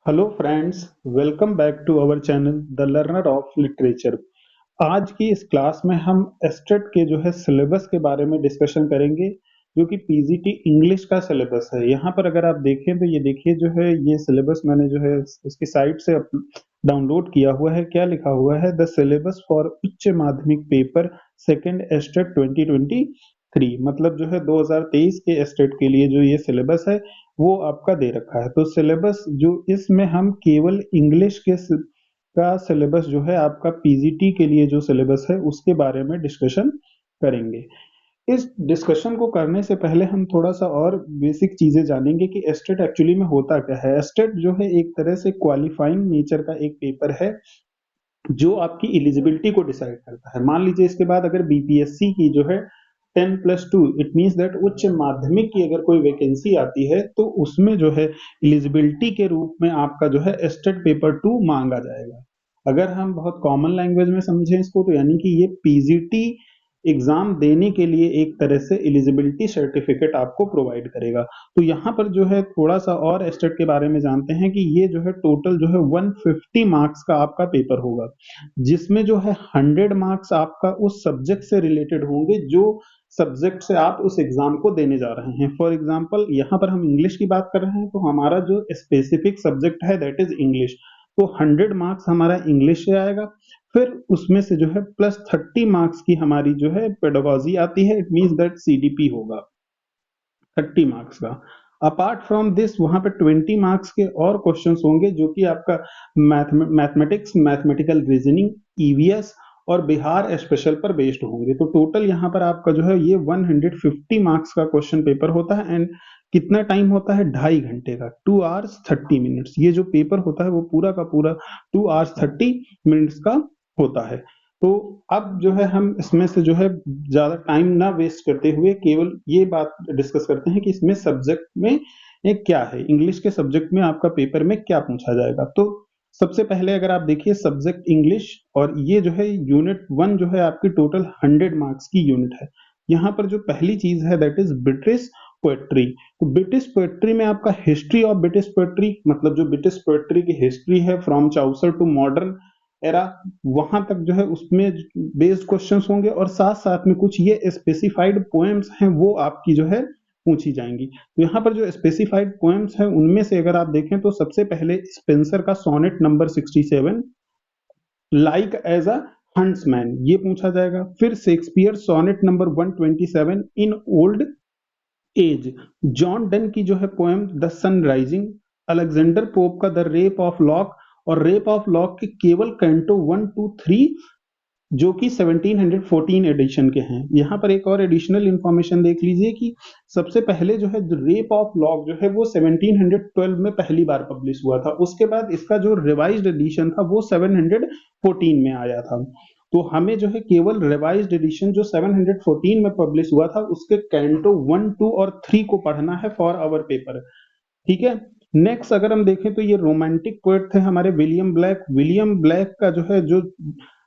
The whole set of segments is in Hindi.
Hello friends, welcome back to our channel the learner of literature. आज की इस क्लास में हम एस्टेट के जो है सिलेबस के बारे में डिस्कशन करेंगे, जो कि पीजीटी इंग्लिश का सिलेबस है। यहाँ पर अगर आप देखें तो ये देखिए जो है ये सिलेबस मैंने जो है इसकी साइट से डाउनलोड किया हुआ है। क्या लिखा हुआ है? द सिलेबस फॉर उच्च माध्यमिक पेपर सेकेंड एस्टेट 2023, मतलब जो है 2023 के एस्टेट के लिए जो ये सिलेबस है वो आपका दे रखा है। तो सिलेबस जो इसमें हम केवल इंग्लिश के का सिलेबस जो है आपका पीजीटी के लिए जो सिलेबस है उसके बारे में डिस्कशन करेंगे। इस डिस्कशन को करने से पहले हम थोड़ा सा और बेसिक चीजें जानेंगे कि एस्टेट एक्चुअली में होता क्या है। एस्टेट जो है एक तरह से क्वालिफाइंग नेचर का एक पेपर है जो आपकी एलिजिबिलिटी को डिसाइड करता है। मान लीजिए इसके बाद अगर बीपीएससी की जो है 10+2 इट मींस दैट उच्च माध्यमिक की अगर कोई वैकेंसी आती है तो उसमें जो है एलिजिबिलिटी के रूप में आपका जो है एस्टेट पेपर 2 मांगा जाएगा। अगर हम बहुत कॉमन लैंग्वेज में समझें इसको तो यानी कि ये पीजीटी एग्जाम देने के लिए एक तरह से एलिजिबिलिटी सर्टिफिकेट आपको प्रोवाइड करेगा। तो यहाँ पर जो है थोड़ा सा और एस्टेट के बारे में जानते हैं कि ये जो है टोटल जो है 150 मार्क्स का आपका पेपर होगा, जिसमें जो है 100 मार्क्स आपका उस सब्जेक्ट से रिलेटेड होंगे जो सब्जेक्ट से आप उस एग्जाम को देने जा रहे हैं। फॉर एग्जाम्पल यहाँ पर हम इंग्लिश की बात कर रहे हैं तो हमारा जो स्पेसिफिक सब्जेक्ट है दैट इज इंग्लिश। तो 100 मार्क्स हमारा इंग्लिश से आएगा, फिर उसमें से जो है +30 मार्क्स की हमारी जो है पेडागोजी आती है। इट मींस दैट सीडीपी होगा 30 मार्क्स का। अपार्ट फ्रॉम दिस वहां पे 20 मार्क्स के और क्वेश्चंस होंगे जो कि आपका मैथमेटिक्स, मैथमेटिकल रीजनिंग, ईवीएस और बिहार स्पेशल पर बेस्ड होंगे। तो टोटल यहाँ पर आपका जो है ये 150 मार्क्स का क्वेश्चन पेपर होता है। एंड कितना टाइम होता है? 2.5 घंटे का, 2 आवर्स 30 मिनट्स। ये जो पेपर होता है वो पूरा का पूरा 2 आवर्स 30 मिनट्स का होता है। तो अब जो है हम इसमें से जो है ज्यादा टाइम ना वेस्ट करते हुए केवल ये बात डिस्कस करते हैं कि इसमें सब्जेक्ट में ये क्या है, इंग्लिश के सब्जेक्ट में आपका पेपर में क्या पूछा जाएगा। तो सबसे पहले अगर आप देखिए सब्जेक्ट इंग्लिश, और ये जो है यूनिट 1 जो है आपकी टोटल 100 मार्क्स की यूनिट है। यहाँ पर जो पहली चीज है दैट इज ब्रिटिश पोएट्री। तो ब्रिटिश पोएट्री में आपका हिस्ट्री ऑफ ब्रिटिश पोएट्री, मतलब जो ब्रिटिश पोएट्री की हिस्ट्री है from Chaucer to modern era, वहां तक जो है उसमें बेस्ड क्वेश्चंस होंगे और साथ साथ में कुछ ये स्पेसिफाइड पोएम्स हैं वो आपकी जो है पूछी जाएंगी। तो यहाँ पर जो स्पेसिफाइड पोएम्स हैं उनमें से अगर आप देखें तो सबसे पहले स्पेंसर का sonnet number 67 like as a huntsman ये पूछा जाएगा। फिर Shakespeare sonnet number 127 in old age, John Donne की जो है poem the sun rising, Alexander Pope का द रेप ऑफ लॉक, और रेप ऑफ लॉक के केवल कैंटो 1, 2, 3 जो कि 1714 एडिशन के हैं। यहाँ पर एक और एडिशनल इंफॉर्मेशन देख लीजिए कि सबसे पहले जो है रेप ऑफ लॉक जो है वो 1712 में पहली बार पब्लिश हुआ था। उसके बाद इसका जो रिवाइज्ड एडिशन था वो 714 में आया था। तो हमें जो है केवल रिवाइज्ड एडिशन जो 714 में पब्लिश हुआ था उसके कैंटो 1, 2 और 3 को पढ़ना है फॉर आवर पेपर। ठीक है। नेक्स्ट अगर हम देखें तो ये रोमांटिक पोएट थे हमारे विलियम ब्लैक। विलियम ब्लैक का जो है जो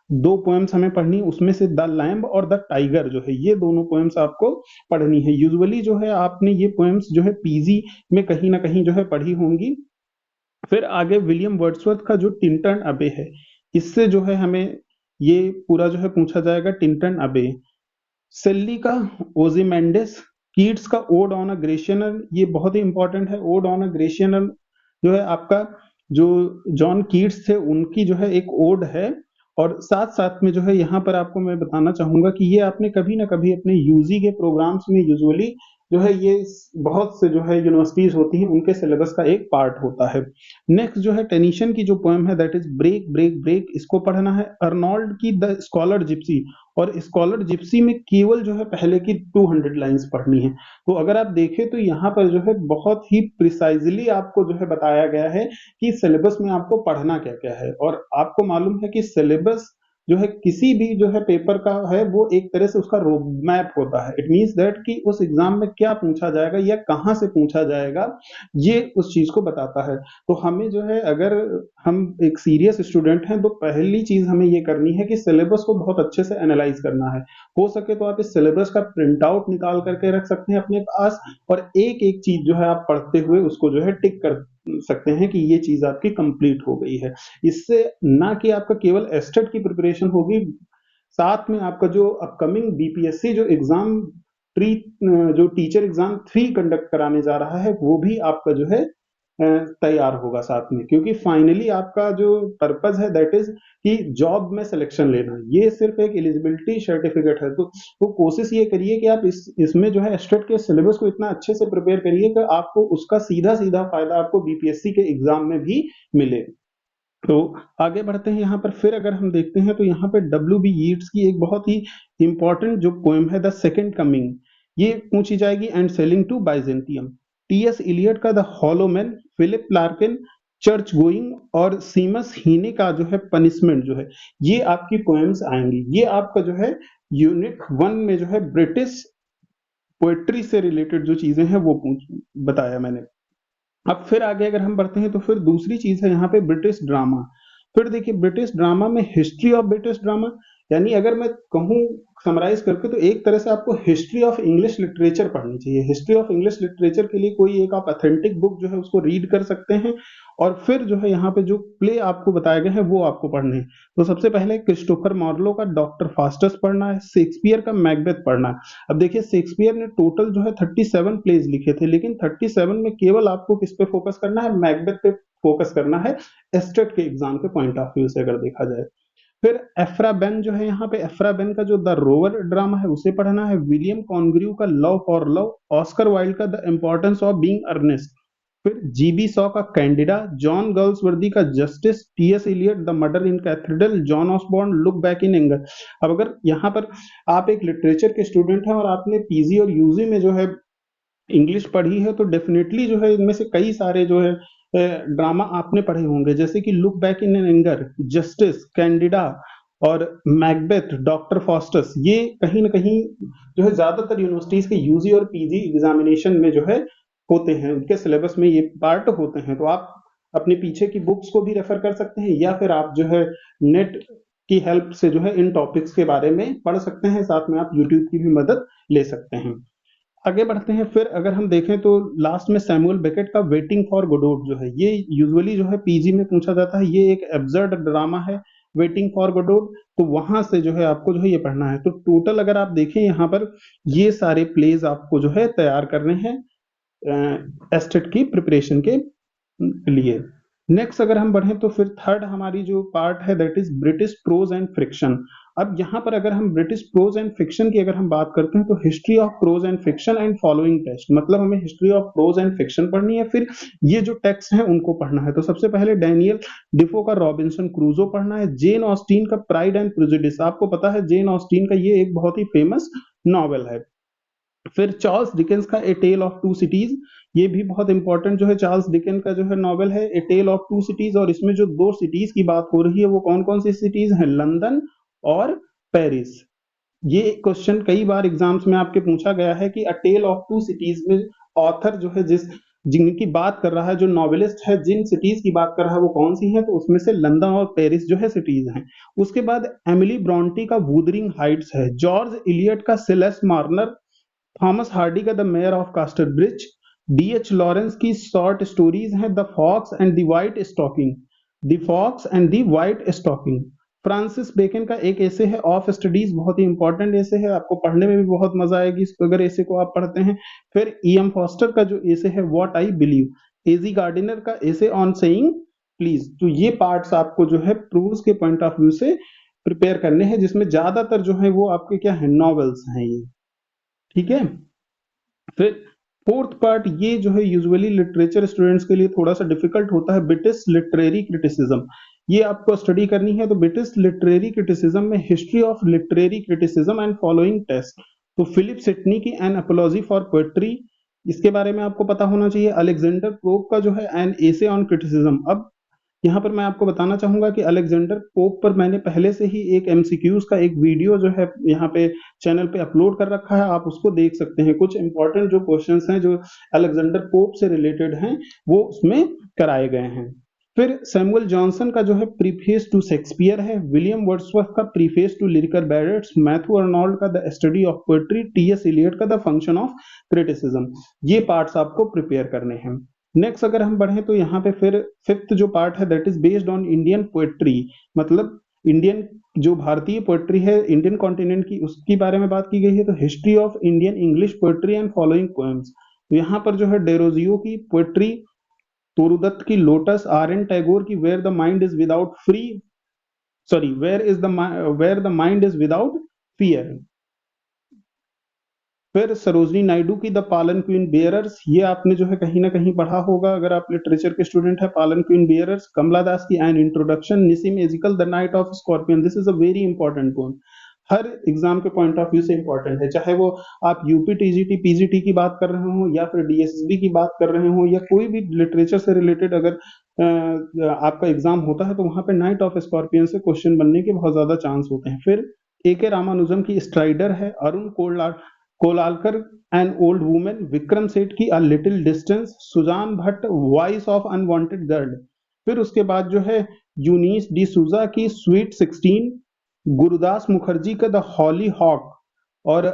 दो पोएम्स हमें पढ़नी, उसमें से द लैम्ब और द टाइगर जो है ये दोनों पोएम्स आपको पढ़नी है। यूजुअली जो है आपने ये पोएम्स जो है पीजी में कहीं ना कहीं जो है पढ़ी होंगी। फिर आगे विलियम वर्ड्सवर्थ का जो टिंटन अबे है, इससे जो है हमें ये पूरा जो है पूछा जाएगा टिंटन अबे। सेल्ली का ओzymandias, कीट्स का ओड ऑन अ ग्रेशियनर, ये बहुत ही इंपॉर्टेंट है। ओड ऑन अ ग्रेशियनर जो है आपका जो जॉन कीट्स थे उनकी जो है एक ओड है। और साथ साथ में जो है यहाँ पर आपको मैं बताना चाहूंगा कि ये आपने कभी ना कभी अपने यूजी के प्रोग्राम्स में यूजुअली जो है ये बहुत से जो है यूनिवर्सिटीज होती हैं उनके सिलेबस का एक पार्ट होता है। नेक्स्ट जो है टेनिशन की जो पोएम है that is break break break, इसको पढ़ना है। अर्नोल्ड की द स्कॉलर जिप्सी, और स्कॉलर जिप्सी में केवल जो है पहले की 200 लाइंस पढ़नी है। तो अगर आप देखें तो यहाँ पर जो है बहुत ही प्रिसाइजली आपको जो है बताया गया है कि सिलेबस में आपको पढ़ना क्या क्या है। और आपको मालूम है कि सिलेबस जो है किसी भी जो है पेपर का है वो एक तरह से उसका रोड मैप होता है। इट मींस दैट कि उस एग्जाम में क्या पूछा जाएगा या कहाँ से पूछा जाएगा ये उस चीज को बताता है। तो हमें जो है अगर हम एक सीरियस स्टूडेंट हैं तो पहली चीज हमें ये करनी है कि सिलेबस को बहुत अच्छे से एनालाइज करना है। हो सके तो आप इस सिलेबस का प्रिंट आउट निकाल करके रख सकते हैं अपने पास, और एक एक चीज जो है आप पढ़ते हुए उसको जो है टिक कर सकते हैं कि ये चीज आपकी कंप्लीट हो गई है। इससे ना कि आपका केवल एस्टेट की प्रिपरेशन होगी, साथ में आपका जो अपकमिंग बीपीएससी जो एग्जाम प्री जो टीचर एग्जाम 3 कंडक्ट कराने जा रहा है, वो भी आपका जो है तैयार होगा साथ में, क्योंकि फाइनली आपका जो पर्पज है दैट इज कि जॉब में सिलेक्शन लेना, ये सिर्फ एक एलिजिबिलिटी सर्टिफिकेट है। तो कोशिश ये करिए कि आप इसमें जो है एस्टेट के सिलेबस को इतना अच्छे से प्रिपेयर करिए कि आपको उसका सीधा सीधा फायदा आपको बीपीएससी के एग्जाम में भी मिले। तो आगे बढ़ते हैं यहाँ पर, फिर अगर हम देखते हैं तो यहाँ पे डब्ल्यू बी यीट्स की एक बहुत ही इंपॉर्टेंट जो पोएम है द सेकंड कमिंग, ये पूछी जाएगी, and sailing to Byzantium. TS Eliot का the hollow man, Philip Larkin church going और सीमस हीने का जो है पनिशमेंट जो है, ये आपकी पोएम्स आएंगी। ये आपका जो है यूनिट 1 में जो है ब्रिटिश पोएट्री से रिलेटेड जो चीजें हैं वो बताया मैंने। अब फिर आगे अगर हम बढ़ते हैं तो फिर दूसरी चीज है यहाँ पे ब्रिटिश ड्रामा। फिर देखिए ब्रिटिश ड्रामा में हिस्ट्री ऑफ ब्रिटिश ड्रामा, यानी अगर मैं कहूँ समराइज करके तो एक तरह से आपको हिस्ट्री ऑफ इंग्लिश लिटरेचर पढ़नी चाहिए। हिस्ट्री ऑफ इंग्लिश लिटरेचर के लिए कोई एक आप ऑथेंटिक बुक जो है उसको रीड कर सकते हैं, और फिर जो है यहाँ पे जो प्ले आपको बताए गए हैं वो आपको पढ़ने हैं। तो सबसे पहले क्रिस्टोफर मार्लो का डॉक्टर फास्टस पढ़ना है, शेक्सपियर का मैकबेथ पढ़ना है। अब देखिए शेक्सपियर ने टोटल जो है 37 प्लेज लिखे थे, लेकिन 37 में केवल आपको किस पे फोकस करना है, मैकबेथ पे फोकस करना है, एस्टेट के एग्जाम के पॉइंट ऑफ व्यू से अगर देखा जाए। फिर एफ्रा बेन जो है यहाँ पे, एफ्रा बेन का जो द रोवर ड्रामा है उसे पढ़ना है, विलियम कॉन्ग्र्यू का love for love, Oscar Wilde का the importance of being earnest, फिर जीबी सॉ का कैंडिडा, जॉन गर्ल्सवर्दी का justice, TS Eliot the murder in cathedral, John Osborne look back in anger. अब अगर यहाँ पर आप एक लिटरेचर के स्टूडेंट हैं और आपने पीजी और यूजी में जो है इंग्लिश पढ़ी है, तो डेफिनेटली जो है इनमें से कई सारे जो है ड्रामा आपने पढ़े होंगे, जैसे कि look back in anger, justice, Candida और मैकबेथ, डॉक्टर फॉस्टस। ये कहीं ना कहीं जो है ज्यादातर यूनिवर्सिटीज के यूजी और पीजी एग्जामिनेशन में जो है होते हैं, उनके सिलेबस में ये पार्ट होते हैं। तो आप अपने पीछे की बुक्स को भी रेफर कर सकते हैं, या फिर आप जो है नेट की हेल्प से जो है इन टॉपिक्स के बारे में पढ़ सकते हैं, साथ में आप यूट्यूब की भी मदद ले सकते हैं। आगे बढ़ते हैं, फिर अगर हम देखें तो लास्ट में सैमुअल बेकेट का वेटिंग फॉर गोडोट जो है, ये यूजुअली जो है पीजी में पूछा जाता है, ये एक एब्सर्ड ड्रामा है वेटिंग फॉर गोडोट, तो वहां से जो है आपको जो है ये पढ़ना है। तो टोटल अगर आप देखें यहाँ पर ये सारे प्लेज आपको जो है तैयार करने हैं एस्टेट की प्रिपरेशन के लिए। नेक्स्ट अगर हम बढ़ें तो फिर थर्ड हमारी जो पार्ट है that is British prose and fiction. अब यहाँ पर अगर हम ब्रिटिश प्रोज एंड फिक्शन की अगर हम बात करते हैं तो history of pros and fiction and following text, मतलब हमें history of pros and fiction पढ़नी है, फिर ये जो टेक्स्ट हैं उनको पढ़ना है। तो सबसे पहले डैनियल डिफो का रॉबिन्सन क्रूजो पढ़ना है, जेन ऑस्टिन का प्राइड एंड प्रेजुडिस, आपको पता है जेन ऑस्टिन का ये एक बहुत ही फेमस नॉवेल है। फिर चार्ल्स डिकेंस का ए टेल ऑफ टू सिटीज, ये भी बहुत इंपॉर्टेंट जो है चार्ल्स डिकेंस का जो है नॉवेल है ए टेल ऑफ टू सिटीज, और इसमें जो दो सिटीज की बात हो रही है वो कौन कौन सी सिटीज हैं, लंदन और पेरिस। ये क्वेश्चन कई बार एग्जाम्स में आपके पूछा गया है कि अ टेल ऑफ टू सिटीज में ऑथर जो है जिनकी बात कर रहा है, जो नॉवेलिस्ट है जिन सिटीज की बात कर रहा है वो कौन सी है, तो उसमें से लंदन और पेरिस जो है सिटीज हैं। उसके बाद एमिली ब्रॉन्टी का वुदरिंग हाइट्स है, जॉर्ज इलियट का सिलेस मार्नर, थॉमस हार्डी का the mayor of Casterbridge, DH Lawrence की शॉर्ट स्टोरीज हैं the fox and the white stocking, the fox and the white stocking. Francis Bacon का एक ऐसे है ऑफ स्टडीज, बहुत ही इंपॉर्टेंट ऐसे है, आपको पढ़ने में भी बहुत मजा आएगी अगर ऐसे को आप पढ़ते हैं। फिर ईएम फॉस्टर का जो ऐसे है what I believe, AG Gardiner का ऐसे ऑन सेइंग प्लीज। तो ये पार्ट्स आपको जो है प्रूव्स के पॉइंट ऑफ व्यू से प्रिपेयर करने हैं, जिसमें ज्यादातर जो है वो आपके क्या है नॉवेल्स हैं ये, ठीक है। फिर फोर्थ पार्ट ये जो है यूजुअली लिटरेचर स्टूडेंट्स के लिए थोड़ा सा डिफिकल्ट होता है, ब्रिटिश लिटरेरी क्रिटिसिज्म, ये आपको स्टडी करनी है। तो ब्रिटिश लिटरेरी क्रिटिसिज्म में history of literary criticism and following test, तो फिलिप सिडनी की एन अपोलॉजी फॉर पोएट्री, इसके बारे में आपको पता होना चाहिए। अलेक्जेंडर पोप का जो है एन एसे ऑन क्रिटिसिज्म। अब यहाँ पर मैं आपको बताना चाहूंगा कि अलेक्जेंडर पोप पर मैंने पहले से ही एक एमसीक्यूज का एक वीडियो जो है यहाँ पे चैनल पे अपलोड कर रखा है, आप उसको देख सकते हैं। कुछ इंपॉर्टेंट जो क्वेश्चंस हैं जो अलेक्जेंडर पोप से रिलेटेड हैं वो उसमें कराए गए हैं। फिर सैमुअल जॉनसन का जो है प्रीफेस टू शेक्सपियर है, विलियम वर्ड्सवर्थ का preface to lyrical ballads, Matthew Arnold का the study of poetry, TS Eliot का द फंक्शन ऑफ क्रिटिसिज्म। ये पार्ट्स आपको प्रिपेयर करने हैं। नेक्स्ट अगर हम बढ़े तो यहाँ पे फिर फिफ्थ जो पार्ट है that is based on Indian poetry, मतलब इंडियन जो भारतीय पोएट्री है इंडियन कॉन्टिनेंट की उसकी बारे में बात की गई है। तो history of Indian English poetry and following poems, यहाँ पर जो है डेरोजियो की पोएट्री, तोरुदत्त की लोटस, आर एन टैगोर की where the mind is without free sorry where the mind is without fear, फिर सरोजनी नायडू की द पालन क्वीन बेयरर्स, ये आपने जो है कहीं ना कहीं पढ़ा होगा अगर आप लिटरेचर के स्टूडेंट है, पालन क्वीन बेयरर्स। कमला दास की an introduction, Nissim Ezekiel the night of scorpion, this is a very important poem, हर एग्जाम के पॉइंट ऑफ व्यू से इंपॉर्टेंट है, चाहे वो आप यूपी टीजीटी पीजीटी की बात कर रहे हो या फिर डीएसएसबी की बात कर रहे हो या कोई भी लिटरेचर से रिलेटेड अगर आपका एग्जाम होता है तो वहां पे नाइट ऑफ स्कॉर्पियन से क्वेश्चन बनने के बहुत ज्यादा चांस होते हैं। फिर ए के रामानुजम की स्ट्राइडर है, Arun Kolatkar an old woman, Vikram Seth की a little distance, Sujata Bhatt voice of unwanted girl, फिर उसके बाद जो है यूनिस डी सूजा की स्वीट 16, गुरुदास मुखर्जी का द हॉली हॉक और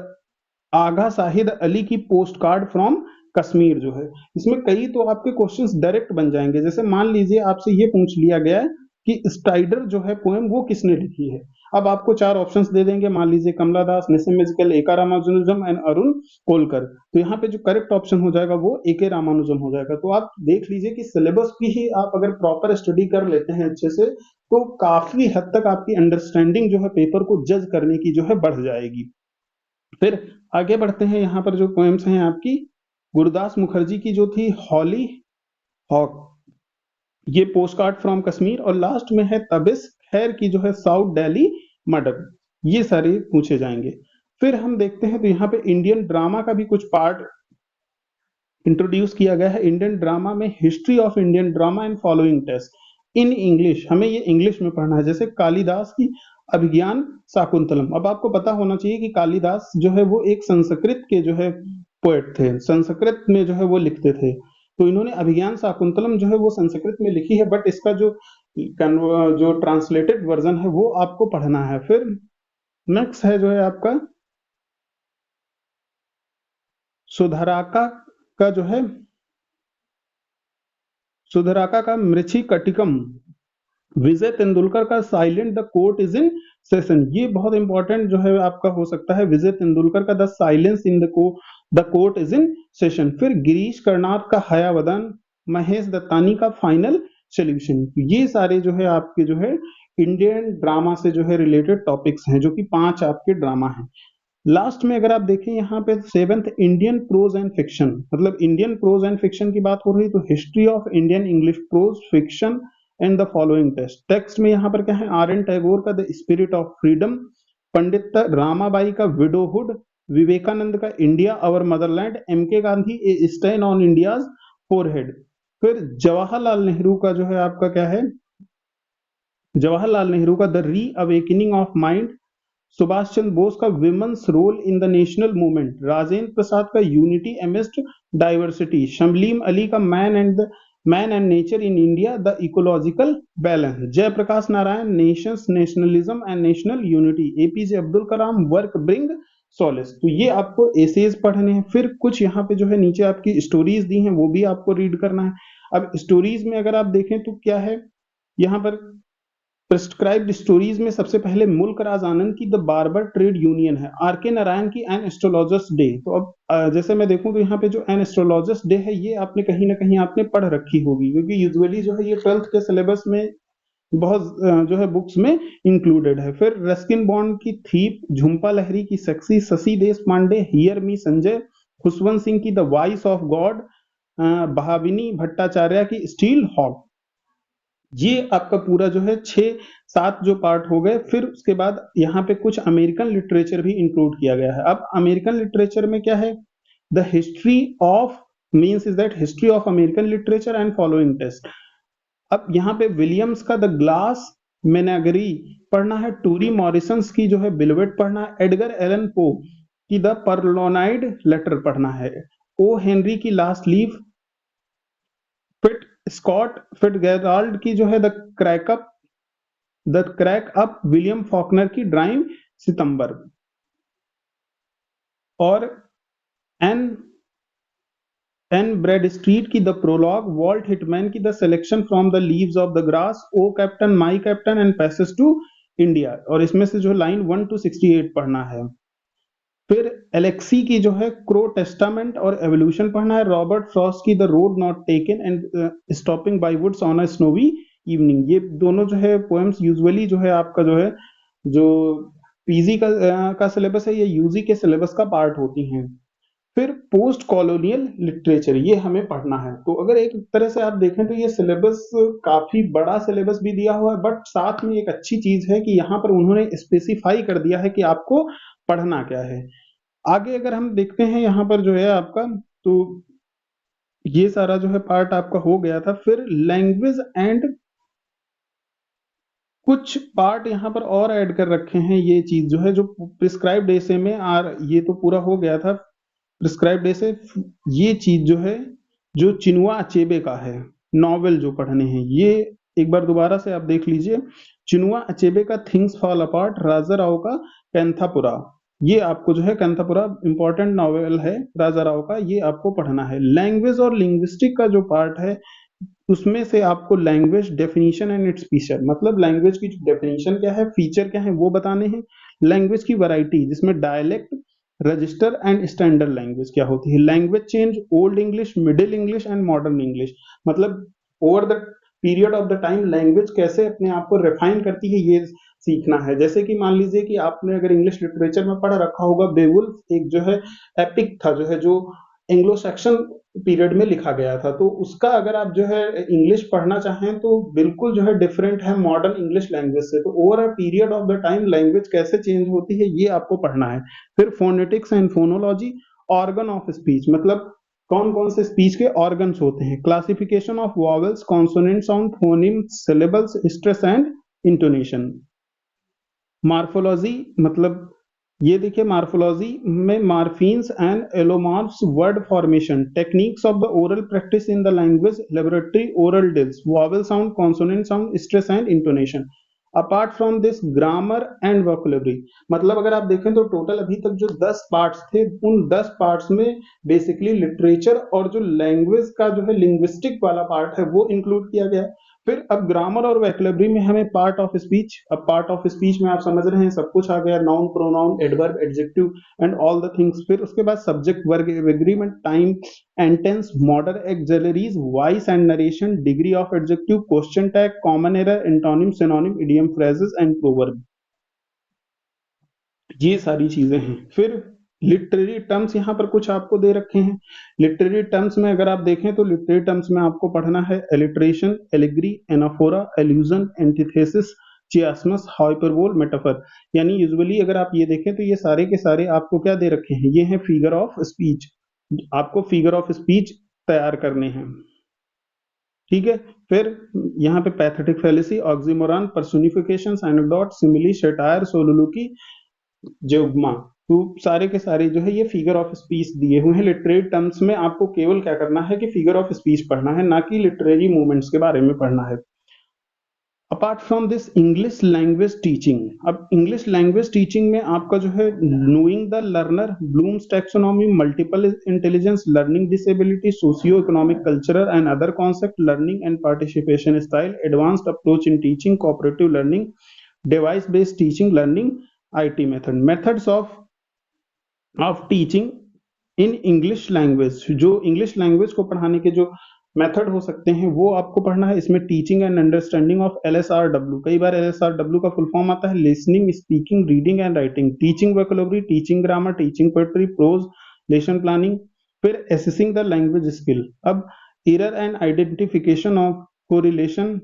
आगा साहिद अली की पोस्ट कार्ड फ्रॉम कश्मीर जो है। इसमें कई तो आपके क्वेश्चंस डायरेक्ट बन जाएंगे, जैसे मान लीजिए आपसे ये पूछ लिया गया है कि स्टाइडर जो है पोएम वो किसने लिखी है, अब आपको चार ऑप्शंस दे देंगे, मान लीजिए कमला दास, निसिम मेजिकल, एका रामानुजम एंड अरुण कोलकर, तो यहाँ पे जो करेक्ट ऑप्शन हो जाएगा वो एके रामानुजम हो जाएगा। तो आप देख लीजिए कि सिलेबस की ही आप अगर प्रॉपर स्टडी कर लेते हैं अच्छे से तो काफी हद तक आपकी अंडरस्टैंडिंग जो है पेपर को जज करने की जो है बढ़ जाएगी। फिर आगे बढ़ते हैं, यहाँ पर जो पोएम्स हैं आपकी, गुरदास मुखर्जी की जो थी हॉली हॉक, ये पोस्ट कार्ड फ्रॉम कश्मीर, और लास्ट में है तबिस खैर की जो है साउथ दिल्ली मर्डर, ये सारे पूछे जाएंगे। फिर हम देखते हैं तो यहाँ पे इंडियन ड्रामा का भी कुछ पार्ट इंट्रोड्यूस किया गया है। इंडियन ड्रामा में history of Indian drama and following test in English, हमें ये इंग्लिश में पढ़ना है, जैसे कालिदास की अभिज्ञान शाकुंतलम। अब आपको पता होना चाहिए कि कालिदास जो है वो एक संस्कृत के जो है पोएट थे, संस्कृत में जो है वो लिखते थे, तो इन्होंने अभिज्ञान शाकुंतलम जो है वो संस्कृत में लिखी है, बट इसका जो ट्रांसलेटेड वर्जन है वो आपको पढ़ना है। फिर नेक्स्ट है जो है आपका सुधराका का जो है सुधराका का मृछी कटिकम, विजय तेंदुलकर का silent the court is in session, ये बहुत इंपॉर्टेंट जो है आपका हो सकता है, विजय तेंदुलकर का the silence in the court is in session. फिर गिरीश कर्नाड का हयावदन, महेश दत्तानी का फाइनल सोल्यूशन, ये सारे जो है आपके जो है इंडियन ड्रामा से जो है रिलेटेड टॉपिक्स हैं, जो कि 5 आपके ड्रामा हैं। लास्ट में अगर आप देखें यहाँ पे seventh Indian prose and fiction, मतलब इंडियन प्रोज एंड फिक्शन की बात हो रही तो history of Indian English prose fiction and the following test. Text में यहाँ पर क्या है, आर एन टैगोर का the spirit of freedom, Pandit Ramabai का विडोहुड, विवेकानंद का India our motherland, M K Gandhi a stain on India's forehead. फिर जवाहरलाल नेहरू का जो है आपका क्या है, जवाहरलाल नेहरू का the reawakening of mind, Subhash Chandra Bose का women's role in the national movement, Rajendra Prasad का unity amidst diversity, Salim Ali का man and nature in India the ecological balance, Jayaprakash Narayan nations nationalism and national unity, APJ Abdul Kalam work bring solace. तो ये आपको एसेज पढ़ने हैं। फिर कुछ यहाँ पे जो है नीचे आपकी स्टोरीज दी हैं वो भी आपको रीड करना है। अब स्टोरीज में अगर आप देखें तो क्या है, यहाँ पर प्रिस्क्राइब्ड स्टोरीज में सबसे पहले मुल्क राज आनंद की द बार्बर ट्रेड यूनियन है, आर के नारायण की एन एस्ट्रोलॉजर्स डे। तो अब जैसे मैं देखूं तो यहाँ पे जो एन एस्ट्रोलॉजर्स डे है ये आपने कहीं ना कहीं आपने पढ़ रखी होगी, क्योंकि यूजुअली जो है ये 12th के सिलेबस में बहुत जो है बुक्स में इंक्लूडेड है। फिर रस्किन बॉन्ड की थीप, झुम्पा लहरी की सेक्सी, शशि देश पांडे हियर मी संजय, खुशवंत सिंह की the voice of God, Bhavini Bhattacharya की स्टील हॉक। ये आपका पूरा जो है 6-7 जो पार्ट हो गए। फिर उसके बाद यहाँ पे कुछ अमेरिकन लिटरेचर भी इंक्लूड किया गया है। अब अमेरिकन लिटरेचर में क्या है, the history of means is that history of American literature and following test. अब यहाँ पे विलियम्स का द ग्लास मेनागरी पढ़ना है, टूरी मॉरिसंस की जो है बिलवेट पढ़ना है, एडगर एलन पो की द परलोनाइड लेटर पढ़ना है, ओ हेनरी की last leaf, fit Scott Fitzgerald की जो है the crack up, William Faulkner की ड्राइव सितंबर, और एन एन ब्रेड स्ट्रीट की द प्रोलॉग, वॉल्ट हिटमैन की the selection from the leaves of the grass, O captain my captain and passage to India. और इसमें से जो लाइन 1 to 68 पढ़ना है। फिर एलेक्सी की जो है क्रो टेस्टामेंट और एवोल्यूशन पढ़ना है। रॉबर्ट फ्रॉस्ट की the road not taken and stopping by woods on a snowy evening. ये दोनों जो है पोएम्स यूजुअली जो है आपका जो है जो पीजी का सिलेबस है, ये यूजी के सिलेबस का पार्ट होती हैं। फिर पोस्ट कॉलोनियल लिटरेचर, ये हमें पढ़ना है। तो अगर एक तरह से आप देखें तो ये सिलेबस काफी बड़ा सिलेबस भी दिया हुआ है, बट साथ में एक अच्छी चीज है कि यहाँ पर उन्होंने स्पेसिफाई कर दिया है कि आपको पढ़ना क्या है। आगे अगर हम देखते हैं यहाँ पर जो है आपका, तो ये सारा जो है पार्ट आपका हो गया था। फिर लैंग्वेज एंड कुछ पार्ट यहाँ पर और ऐड कर रखे हैं। ये चीज जो है जो प्रिस्क्राइब्ड एसे में ये तो पूरा हो गया था प्रिस्क्राइब्ड एसे। ये चीज जो है जो चिनुआ अचेबे का है, नॉवेल जो पढ़ने हैं, ये एक बार दोबारा से आप देख लीजिए। चिनुआ अचेबे का थिंग्स फॉल अपार्ट, राजा राव का कैंथापुरा। ये आपको जो है कैंथापुरा इंपॉर्टेंट नॉवेल है राजा राव का, ये आपको पढ़ना है। लैंग्वेज और लिंग्विस्टिक का जो पार्ट है उसमें से आपको language definition and its feature, मतलब लैंग्वेज की डेफिनेशन क्या है, फीचर क्या है, वो बताने हैं। लैंग्वेज की वैरायटी जिसमें dialect, register and standard language क्या होती है। Language change, old English, middle English and modern English, मतलब over the period of the time language कैसे अपने आप को रिफाइन करती है, ये सीखना है। जैसे कि मान लीजिए कि आपने अगर इंग्लिश लिटरेचर में पढ़ रखा होगा, बेवुल्फ एक जो है एपिक था जो है जो एंग्लो सेक्शन पीरियड में लिखा गया था, तो उसका अगर आप जो है इंग्लिश पढ़ना चाहें तो बिल्कुल जो है डिफरेंट है मॉडर्न इंग्लिश लैंग्वेज से। तो over a period of the time language कैसे चेंज होती है, ये आपको पढ़ना है। फिर phonetics and phonology, organ of speech, मतलब कौन कौन से स्पीच के ऑर्गन्स होते हैं। Classification of vowels, consonant sound, phonemes, syllables, stress and intonation. Morphology, मतलब ये देखिए मार्फोलॉजी में morphemes and allomorphs, word formation, techniques of the oral practice in the language laboratory, oral drills, vowel sound, consonant sound, stress and intonation. Apart from this grammar and vocabulary, मतलब अगर आप देखें तो टोटल अभी तक जो 10 पार्ट्स थे, उन 10 पार्ट्स में बेसिकली लिटरेचर और जो लैंग्वेज का जो है लिंग्विस्टिक वाला पार्ट है वो इंक्लूड किया गया है। फिर अब ग्रामर और वैकलबरी में हमें पार्ट ऑफ स्पीच, अब पार्ट ऑफ स्पीच में आप समझ रहे हैं सब कुछ आ गया, noun, pronoun, adverb, adjective and all the things. फिर उसके बाद subject, verb, agreement, time and tense, modal auxiliaries, voice and narration, degree of adjective, question tag, common error, antonym, synonym, idiom, phrases and proverb, ये सारी चीजें हैं। फिर लिटरेरी टर्म्स यहाँ पर कुछ आपको दे रखे हैं। लिटरेरी टर्म्स में अगर आप देखें तो लिटरेरी टर्म्स में आपको पढ़ना है alliteration, allegory, anaphora, allusion, antithesis, chiasmus, hyperbole, metaphor. यानी यूजुअली अगर आप ये देखें तो ये सारे के सारे आपको क्या दे रखे हैं, ये हैं फिगर ऑफ स्पीच। आपको फिगर ऑफ स्पीच तैयार करने हैं, ठीक है। फिर यहाँ पे pathetic fallacy, oxymoron, personification, anecdote, simile, satire, soliloquy, zeugma, तो सारे के सारे जो है ये फिगर ऑफ स्पीच दिए हुए हैं। लिटरेरी टर्म्स में आपको केवल क्या करना है कि फिगर ऑफ स्पीच पढ़ना है, ना कि लिटरेरी मूवमेंट्स के बारे में पढ़ना है। Apart from this English language teaching, अब इंग्लिश लैंग्वेज टीचिंग में आपका जो है knowing the learner, Bloom's taxonomy, multiple intelligence, learning disability, socio economic, cultural and other concept, learning and participation style, advanced approach in teaching, cooperative learning, device based teaching learning, IT method, methods of teaching in English language, जो इंग्लिश लैंग्वेज को पढ़ाने के जो मेथड हो सकते हैं वो आपको पढ़ना है। इसमें teaching and understanding of LSRW, कई बार LSRW का फुल फॉर्म आता है listening, speaking, reading and writing, teaching vocabulary, teaching grammar, teaching poetry, prose, lesson planning. फिर असेसिंग द लैंग्वेज स्किल, अब error and identification of correlation,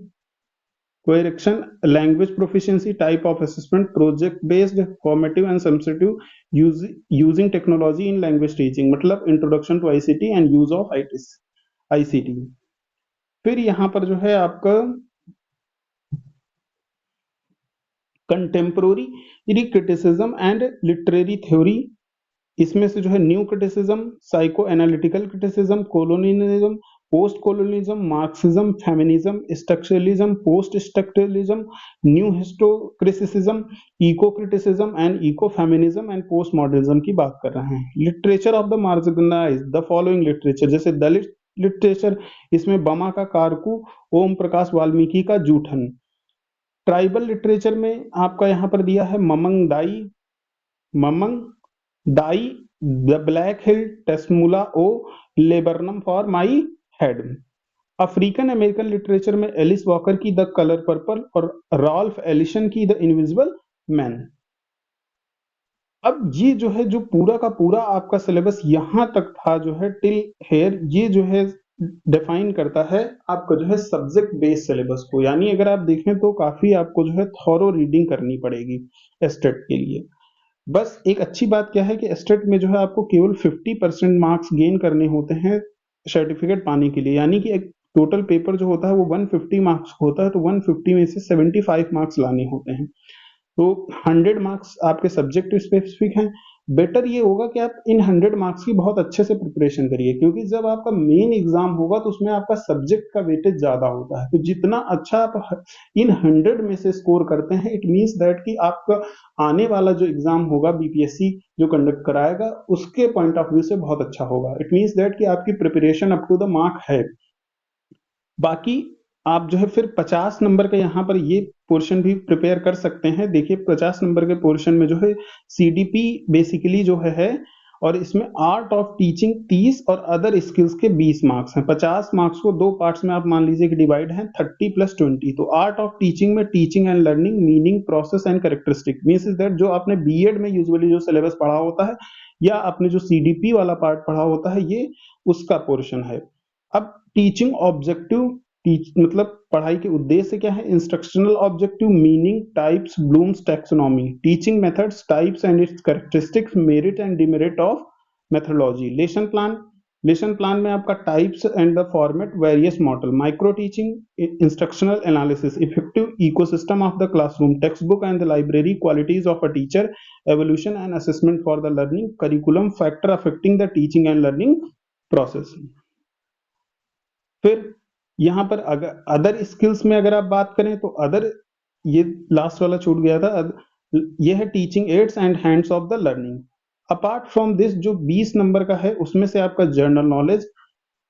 correction, language proficiency, type of assessment, project based, formative and substitute, using technology in language teaching, मतलब introduction to ICT and use of ICT. फिर यहाँ पर जो है आपका contemporary criticism and literary theory, इसमें से जो है new criticism, psycho analytical criticism, colonialism, post colonialism, marxism, feminism, structuralism, post structuralism, new historicism, eco criticism and eco feminism and post modernism की बात कर रहे हैं। Literature of the marginalized, the following literature, जैसे दलित लिटरेचर, इसमें बमा का कारकू, ओम प्रकाश वाल्मीकि का जूठन। ट्राइबल लिटरेचर में आपका यहाँ पर दिया है Mamang Dai, the black hill, Temsula Ao, laburnum for my head. African American literature में एलिस वॉकर की द कलर पर्पल और रॉल्फ एलिशन की द इनविजिबल मैन। अब ये जो है, जो पूरा का पूरा आपका सिलेबस यहां तक था जो है टिल हेयर, ये जो है डिफाइन करता है आपका जो है सब्जेक्ट बेस्ड सिलेबस को। यानी अगर आप देखें तो काफी आपको जो है थॉरो रीडिंग करनी पड़ेगी एस्टेट के लिए। बस एक अच्छी बात क्या है कि एस्टेट में जो है आपको केवल 50% मार्क्स गेन करने होते हैं सर्टिफिकेट पाने के लिए। यानी कि एक टोटल पेपर जो होता है वो 150 मार्क्स होता है, तो 150 में से 75 मार्क्स लाने होते हैं। तो 100 मार्क्स आपके सब्जेक्ट स्पेसिफिक हैं। बेटर ये होगा कि आप इन 100 मार्क्स की बहुत अच्छे से प्रिपरेशन करिए, क्योंकि जब आपका मेन एग्जाम होगा तो उसमें आपका सब्जेक्ट का वेटेज ज्यादा होता है। तो जितना अच्छा आप इन 100 में से स्कोर करते हैं, इट मीन्स दैट कि आपका आने वाला जो एग्जाम होगा बीपीएससी जो कंडक्ट कराएगा उसके पॉइंट ऑफ व्यू से बहुत अच्छा होगा। इट मीन्स दैट कि आपकी preparation up to the mark है। बाकी आप जो है फिर 50 नंबर का यहाँ पर ये पोर्शन भी प्रिपेयर कर सकते हैं। देखिए 50 नंबर के पोर्शन में जो है सीडीपी बेसिकली जो है और इसमें आर्ट ऑफ टीचिंग 30 और अदर स्किल्स के 20 मार्क्स हैं। 50 मार्क्स को दो पार्ट्स में आप मान लीजिए कि डिवाइड है 30 + 20। तो आर्ट ऑफ टीचिंग में teaching and learning, meaning, process and characteristic, means is that जो आपने बीएड में यूजुअली जो सिलेबस पढ़ा होता है या आपने जो सीडीपी वाला पार्ट पढ़ा होता है, ये उसका पोर्शन है। अब टीचिंग ऑब्जेक्टिव, मतलब पढ़ाई के उद्देश्य क्या है। Instructional objective, meaning, types, Bloom's taxonomy, teaching methods, types and its characteristics, merit and demerit of methodology. Lesson plan में आपका types and the format, various model, micro teaching, instructional analysis, effective ecosystem of the classroom, text book and the library, qualities of a teacher, evolution and assessment for the learning, curriculum, factor affecting the teaching and learning process. फिर यहाँ पर अगर अदर स्किल्स में अगर आप बात करें तो अदर, ये लास्ट वाला छूट गया था, ये है teaching ads and hands of the learning. Apart from this जो 20 नंबर का है उसमें से आपका general knowledge,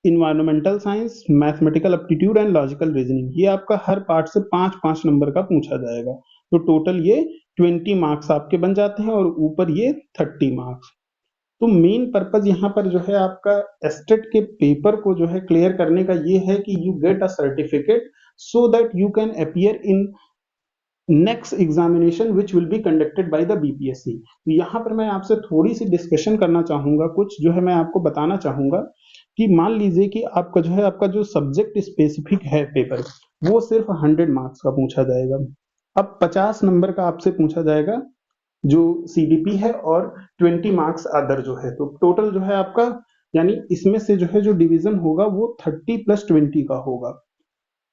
environmental science, mathematical aptitude and logical reasoning, ये आपका हर पार्ट से 5-5 नंबर का पूछा जाएगा। तो टोटल ये 20 मार्क्स आपके बन जाते हैं और ऊपर ये 30 मार्क्स। तो मेन पर्पज यहाँ पर जो है आपका एस्टेट के पेपर को जो है क्लियर करने का ये है कि you get a certificate so that you can appear in next examination which will be conducted by the BPSC. तो यहाँ पर मैं आपसे थोड़ी सी डिस्कशन करना चाहूंगा, कुछ जो है मैं आपको बताना चाहूंगा कि मान लीजिए कि आपका जो है आपका जो सब्जेक्ट स्पेसिफिक है पेपर, वो सिर्फ 100 मार्क्स का पूछा जाएगा। अब 50 नंबर का आपसे पूछा जाएगा जो सीडीपी है और 20 मार्क्स अदर जो है। तो टोटल जो है आपका, यानी इसमें से जो है जो डिवीजन होगा वो 30 + 20 का होगा।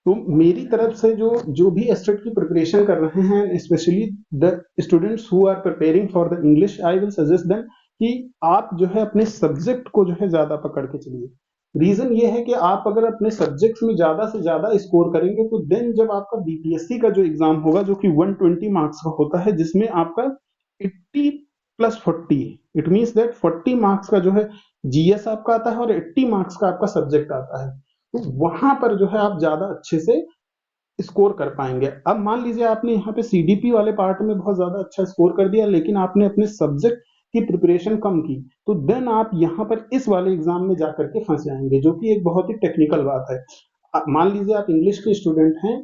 तो मेरी तरफ से जो जो भी एस्टेट की प्रिपरेशन कर रहे हैं, specially the students who are preparing for the English, I will suggest them कि आप जो है अपने सब्जेक्ट को जो है ज्यादा पकड़ के चलिए। रीजन ये है कि आप अगर अपने सब्जेक्ट्स में ज्यादा से ज्यादा स्कोर करेंगे तो देन जब आपका बीपीएससी का जो एग्जाम होगा जो कि 120 मार्क्स का होता है, जिसमें आपका 80 + 40, इट मीन्स दैट 40 मार्क्स का जो है जीएस आपका आता है और 80 मार्क्स का आपका सब्जेक्ट आता है। तो वहां पर जो है आप ज्यादा अच्छे से स्कोर कर पाएंगे। अब मान लीजिए आपने यहाँ पे सीडीपी वाले पार्ट में बहुत ज्यादा अच्छा स्कोर कर दिया, लेकिन आपने अपने सब्जेक्ट की प्रिपरेशन कम की, तो देन आप यहाँ पर इस वाले एग्जाम में जाकर के फंस जाएंगे, जो कि एक बहुत ही टेक्निकल बात है। मान लीजिए आप इंग्लिश के स्टूडेंट हैं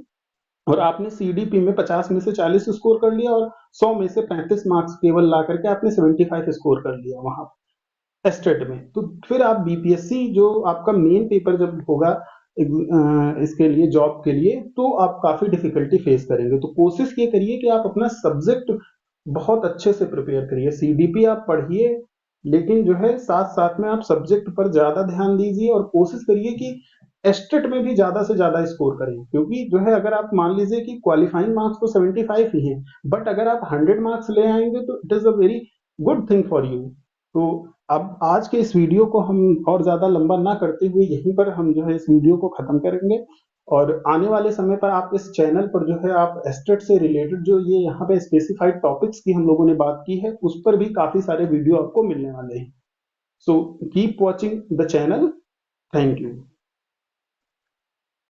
और आपने सीडीपी में 50 में से 40 स्कोर कर लिया और 100 में से 35 मार्क्स केवल ला करके आपने 75 स्कोर कर लिया वहां एस्टेट में। तो फिर आप बीपीएससी जो आपका मेन पेपर जब होगा इसके लिए, जॉब के लिए, तो आप काफी डिफिकल्टी फेस करेंगे। तो कोशिश ये करिए कि आप अपना सब्जेक्ट बहुत अच्छे से प्रिपेयर करिए। सीडीपी आप पढ़िए, लेकिन जो है साथ साथ में आप सब्जेक्ट पर ज्यादा ध्यान दीजिए और कोशिश करिए कि एस्टेट में भी ज्यादा से ज्यादा स्कोर करें। क्योंकि जो है अगर आप मान लीजिए कि क्वालिफाइंग मार्क्स तो 75 ही हैं, बट अगर आप 100 मार्क्स ले आएंगे तो it is a very good thing for you. तो अब आज के इस वीडियो को हम और ज़्यादा लंबा ना करते हुए यहीं पर हम जो है इस वीडियो को खत्म करेंगे, और आने वाले समय पर आप इस चैनल पर जो है आप एस्टेट से रिलेटेड जो ये यहाँ पे स्पेसिफाइड टॉपिक्स की हम लोगों ने बात की है, उस पर भी काफ़ी सारे वीडियो आपको मिलने वाले हैं। So keep watching the channel. Thank you.